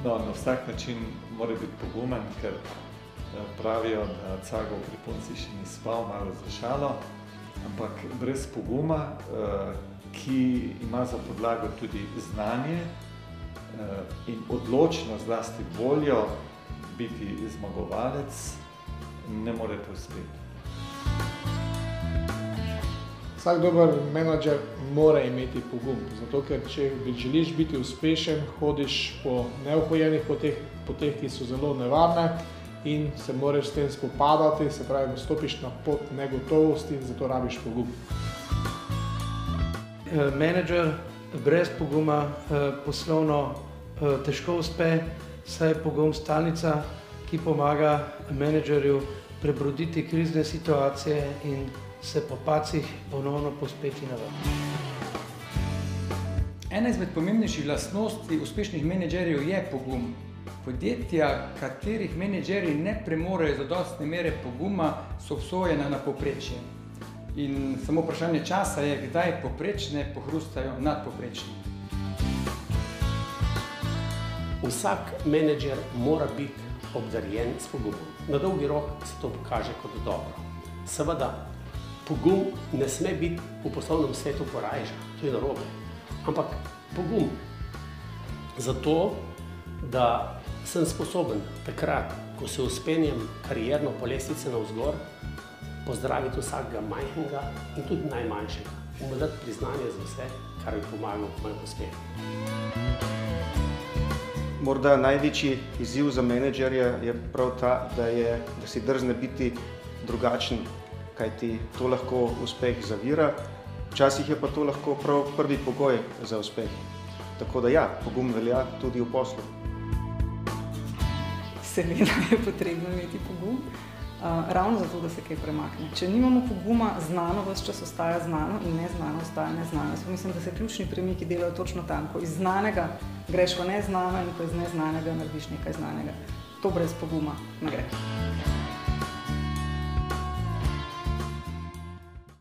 No, na vsak način mora biti pogumen, ker pravijo, da Cagov pri punci še ni spal, malo za šalo, ampak brez poguma, ki ima za podlago tudi znanje in odločnost, zlasti voljo biti zmagovalec, ne more to uspeti. Vsak dober menedžer mora imeti pogum, zato ker če želiš biti uspešen, hodiš po neohojenih poteh, ki so zelo nevarne in se moraš s tem spopadati, se pravi, stopiš na pot negotovosti in zato rabiš pogum. Menedžer brez poguma poslovno težko uspe, saj je pogum stalnica, ki pomaga menedžerju prebroditi krizne situacije in se po pacih ponovno povzpeti na vrh. Ena izmed pomembnejših lastnosti uspešnih menedžerjev je pogum. Podjetja, katerih menedžerji ne premorejo zadostne mere poguma, so obsojena na povprečje. In samo vprašanje časa je, kdaj povprečne pohrustajo nadpovprečni. Vsak menedžer mora biti obdarjen s pogumom. Na dolgi rok se to pokaže kot dobro. Seveda, pogum ne sme biti v poslovnem svetu korajža, to je narobe. Ampak pogum zato, da sem sposoben takrat, ko se vzpenjem karierno po lestvici navzgor, pozdraviti vsakega majhnega in tudi najmanjšega in mu dati priznanje za vse, kar bi pomagalo k mojemu uspehu. Morda največji izziv za menedžerja je prav ta, da si drzne biti drugačen, kajti to lahko uspeh zavira, včasih je pa to lahko prav prvi pogoj za uspeh. Tako da ja, pogum velja tudi v poslu. Seveda je potrebno imeti pogum, ravno zato, da se kaj premakne. Če nimamo poguma, znano ves čas ostaja znano in neznano ostaja neznano. Jaz mislim, da se ključni premiki delajo točno tam, ko iz znanega greš v neznano in ko iz neznanega narediš nekaj znanega. To brez poguma ne gre.